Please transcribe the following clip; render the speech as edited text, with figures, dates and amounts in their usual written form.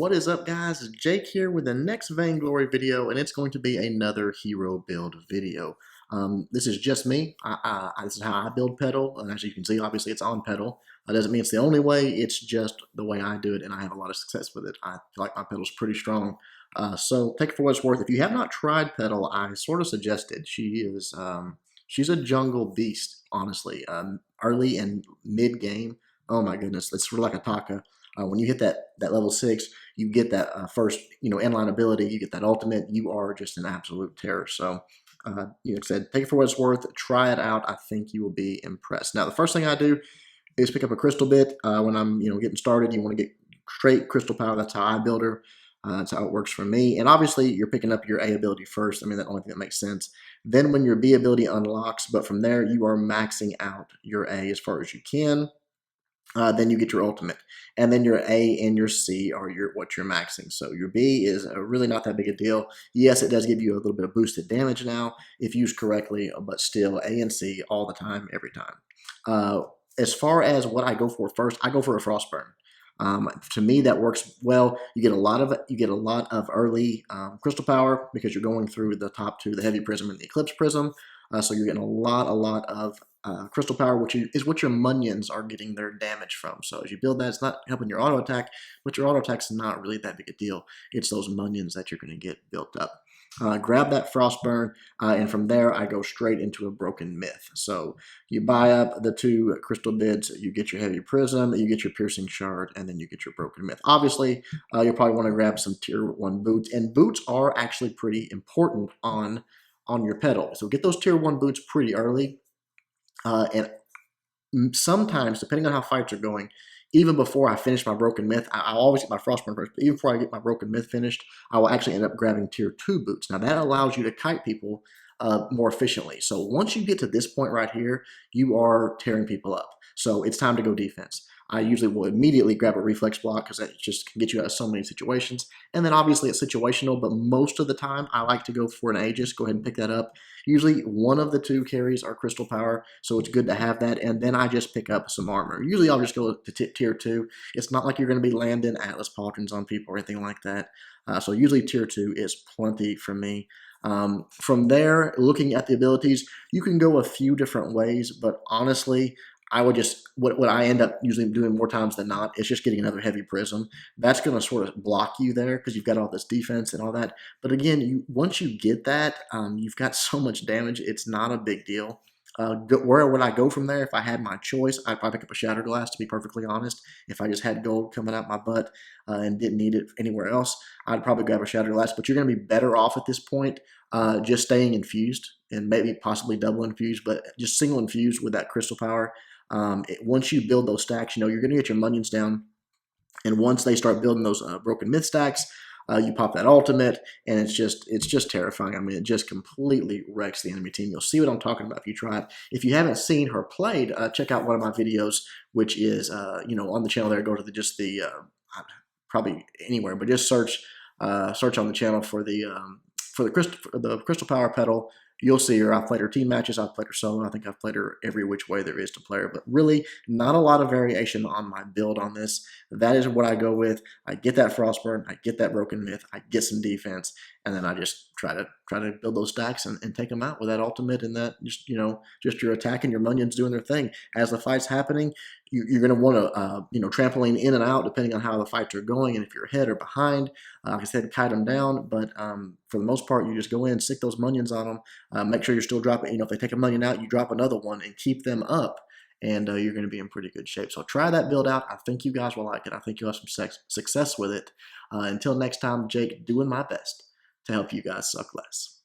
What is up, guys? Jake here with the next Vainglory video, and it's going to be another hero build video. This is just me. This is how I build Petal, and as you can see, obviously it's on Petal. That doesn't mean it's the only way, it's just the way I do it, and I have a lot of success with it. I feel like my Petal's pretty strong. So take it for what it's worth. If you have not tried Petal, I sort of suggested. She's a jungle beast, honestly. Early and mid-game, oh my goodness, it's sort of like a Taka. When you hit that level 6, you get that first, inline ability, you get that ultimate, you are just an absolute terror. So, like I said, take it for what it's worth, try it out. I think you will be impressed. Now, the first thing I do is pick up a crystal bit. When I'm, getting started, you want to get straight crystal power. That's how I build her. That's how it works for me. And obviously, you're picking up your A ability first. I mean, the only thing that makes sense. Then when your B ability unlocks, but from there, you are maxing out your A as far as you can. Then you get your ultimate, and then your A and your C are what you're maxing. So your B is really not that big a deal. Yes, it does give you a little bit of boosted damage now if used correctly, but still A and C all the time, every time. As far as what I go for first, I go for a Frostburn. To me, that works well. You get a lot of early crystal power because you're going through the top two, the heavy prism and the eclipse prism. So you're getting a lot of crystal power, which is what your minions are getting their damage from. So as you build that, it's not helping your auto attack, but your auto attack's not really that big a deal. It's those minions that you're going to get built up. Grab that Frostburn, and from there I go straight into a broken myth. So you buy up the 2 crystal bits, you get your heavy prism, you get your piercing shard, and then you get your broken myth. Obviously, you'll probably want to grab some tier 1 boots, and boots are actually pretty important on your Petal. So get those tier 1 boots pretty early, and sometimes, depending on how fights are going, even before I finish my broken myth, I'll always get my Frostburn first, but even before I get my broken myth finished, I will actually end up grabbing tier 2 boots. Now that allows you to kite people more efficiently. So once you get to this point right here, you are tearing people up. So it's time to go defense. I usually will immediately grab a reflex block because that just can get you out of so many situations. And then obviously it's situational, but most of the time I like to go for an Aegis. Go ahead and pick that up. Usually one of the 2 carries are crystal power, so it's good to have that. And then I just pick up some armor. Usually I'll just go to tier 2. It's not like you're going to be landing Atlas Pauldrons on people or anything like that. So usually tier 2 is plenty for me. From there, looking at the abilities, you can go a few different ways, but honestly, I would just, what I end up usually doing more times than not is just getting another heavy prism. That's going to sort of block you there because you've got all this defense and all that. But again, once you get that, you've got so much damage, it's not a big deal. Where would I go from there? If I had my choice, I'd probably pick up a Shattered Glass, to be perfectly honest. If I just had gold coming out my butt and didn't need it anywhere else, I'd probably grab a Shattered Glass. But you're going to be better off at this point just staying infused and maybe possibly double infused, but just single infused with that crystal power. Once you build those stacks, you're going to get your minions down. And once they start building those broken myth stacks, you pop that ultimate, and it's just terrifying. I mean, it just completely wrecks the enemy team. You'll see what I'm talking about if you try it. If you haven't seen her played, check out one of my videos, which is on the channel there. Go to the probably anywhere, but just search on the channel for the crystal power Petal. You'll see her. I've played her team matches. I've played her solo. I think I've played her every which way there is to play her. But really, not a lot of variation on my build on this. That is what I go with. I get that Frostburn. I get that broken myth. I get some defense, and then I just try to build those stacks and take them out with that ultimate and that just your attack and your minions doing their thing. As the fight's happening, you're going to want to trampoline in and out depending on how the fights are going and if you're ahead or behind. Like I said, kite them down, but for the most part, you just go in, stick those minions on them. Make sure you're still dropping. If they take a minion out, you drop another one and keep them up, and you're going to be in pretty good shape. So try that build out. I think you guys will like it. I think you'll have some success with it. Until next time, Jake, doing my best to help you guys suck less.